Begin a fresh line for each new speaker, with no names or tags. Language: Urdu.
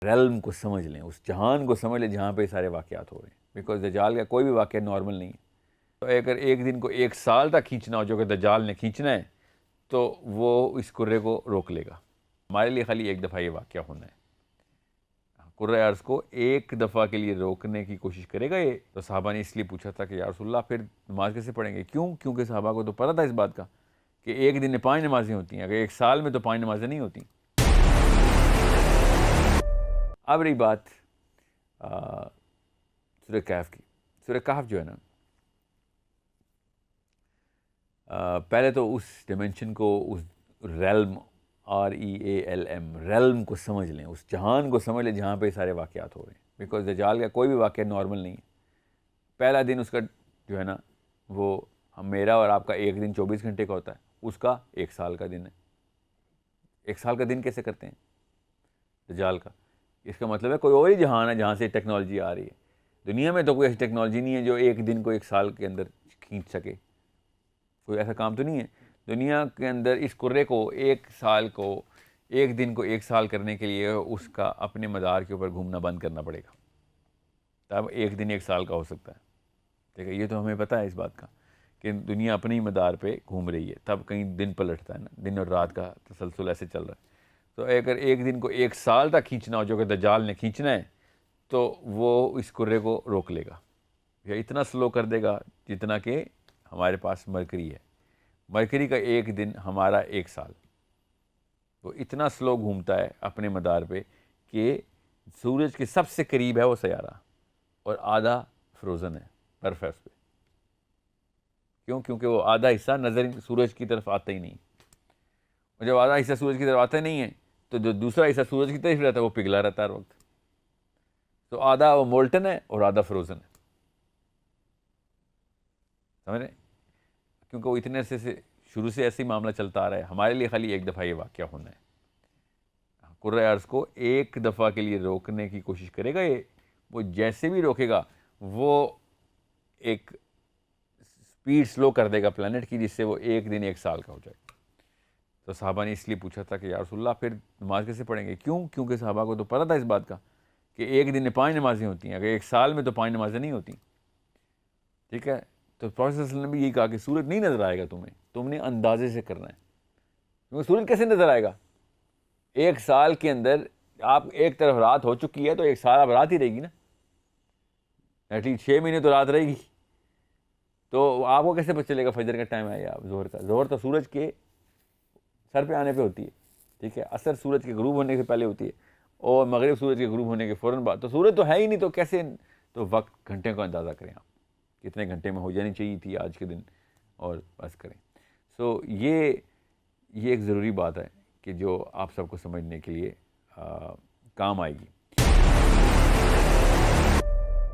ریلم کو سمجھ لیں، اس جہان کو سمجھ لیں جہاں پہ سارے واقعات ہو رہے ہیں، بیکاز دجال کا کوئی بھی واقعہ نارمل نہیں ہے۔ تو اگر ایک دن کو 1 سال تک کھینچنا ہو جو کہ دجال نے کھینچنا ہے، تو وہ اس کرے کو روک لے گا۔ ہمارے لیے خالی ایک دفعہ یہ واقعہ ہونا ہے، کرۂ ارض کو ایک دفعہ کے لیے روکنے کی کوشش کرے گا یہ۔ تو صحابہ نے اس لیے پوچھا تھا کہ یا رسول اللہ پھر نماز کیسے پڑھیں گے؟ کیوں؟ کیونکہ صحابہ کو تو پتہ تھا اس بات کا کہ ایک دن میں 5 نمازیں ہوتی ہیں، اگر 1 سال میں تو 5 نمازیں نہیں ہوتی۔ اب رہی بات سورہ کہف کی۔ سورہ کہف جو ہے نا، پہلے تو اس ڈیمنشن کو، اس ریلم REALM ریلم کو سمجھ لیں، اس جہان کو سمجھ لیں جہاں پہ سارے واقعات ہو رہے ہیں، بیکاز دجال کا کوئی بھی واقعہ نارمل نہیں ہے۔ پہلا دن اس کا جو ہے نا، وہ میرا اور آپ کا ایک دن 24 گھنٹے کا ہوتا ہے، اس کا 1 سال کا دن ہے۔ 1 سال کا دن کیسے کرتے ہیں دجال کا؟ اس کا مطلب ہے کوئی اور ہی جہان ہے جہاں سے ٹیکنالوجی آ رہی ہے۔ دنیا میں تو کوئی ایسی ٹیکنالوجی نہیں ہے جو ایک دن کو 1 سال کے اندر کھینچ سکے، کوئی ایسا کام تو نہیں ہے دنیا کے اندر۔ اس کرے کو 1 سال کو، ایک دن کو 1 سال کرنے کے لیے اس کا اپنے مدار کے اوپر گھومنا بند کرنا پڑے گا، تب ایک دن 1 سال کا ہو سکتا ہے۔ ٹھیک ہے، یہ تو ہمیں پتہ ہے اس بات کا کہ دنیا اپنے ہی مدار پہ گھوم رہی ہے، تب کہیں دن پلٹتا ہے نا، دن اور رات کا تسلسل ایسے چل رہا ہے۔ تو اگر ایک دن کو 1 سال تک کھینچنا ہو جو کہ دجال نے کھینچنا ہے، تو وہ اس کرے کو روک لے گا، یا اتنا سلو کر دے گا جتنا کہ ہمارے پاس مرکری ہے۔ مرکری کا ایک دن ہمارا 1 سال، وہ اتنا سلو گھومتا ہے اپنے مدار پہ کہ سورج کے سب سے قریب ہے وہ سیارہ، اور آدھا فروزن ہے، برف ہے اس پہ۔ کیوں؟ کیونکہ وہ آدھا حصہ نظر سورج کی طرف آتا ہی نہیں، اور جب آدھا حصہ سورج کی طرف آتا نہیں ہے تو جو دوسرا حصہ سورج کی طرف رہتا ہے وہ پگھلا رہتا ہے ہر وقت۔ تو آدھا وہ مولٹن ہے اور آدھا فروزن ہے، سمجھ رہے ہیں؟ کیونکہ وہ اتنے عرصے سے شروع سے ایسے ہی معاملہ چلتا آ رہا ہے۔ ہمارے لیے خالی ایک دفعہ یہ واقعہ ہونا ہے، کرۂ ارض کو ایک دفعہ کے لیے روکنے کی کوشش کرے گا یہ۔ وہ جیسے بھی روکے گا وہ ایک سپیڈ سلو کر دے گا پلانٹ کی، جس سے وہ ایک دن 1 سال کا ہو جائے۔ تو صحابہ نے اس لیے پوچھا تھا کہ یا رسول اللہ پھر نماز کیسے پڑھیں گے؟ کیوں؟ کیونکہ صحابہ کو تو پتہ تھا اس بات کا کہ ایک دن میں 5 نمازیں ہوتی ہیں، اگر 1 سال میں تو 5 نمازیں نہیں ہوتی۔ ٹھیک ہے، تو پروفیٹ صلی اللہ علیہ وسلم نے بھی یہی کہا کہ سورج نہیں نظر آئے گا تمہیں، تم نے اندازے سے کرنا ہے۔ کیونکہ سورج کیسے نظر آئے گا؟ 1 سال کے اندر آپ ایک طرف رات ہو چکی ہے تو 1 سال اب رات ہی رہے گی نا، ایٹ لیسٹ 6 مہینے تو رات رہے گی۔ تو آپ کو کیسے پتہ چلے گا فجر کا ٹائم ہے یا ظہر کا؟ ظہر تو سورج کے سر پہ آنے پہ ہوتی ہے، ٹھیک ہے، عصر سورج کے غروب ہونے سے پہلے ہوتی ہے، اور مغرب سورج کے غروب ہونے کے فوراً بعد۔ تو سورج تو ہے ہی نہیں، تو کیسے؟ تو وقت گھنٹے کا اندازہ کریں آپ، کتنے گھنٹے میں ہو جانی چاہیے تھی آج کے دن، اور بس کریں۔ سو یہ ایک ضروری بات ہے کہ جو آپ سب کو سمجھنے کے لیے کام آئے گی۔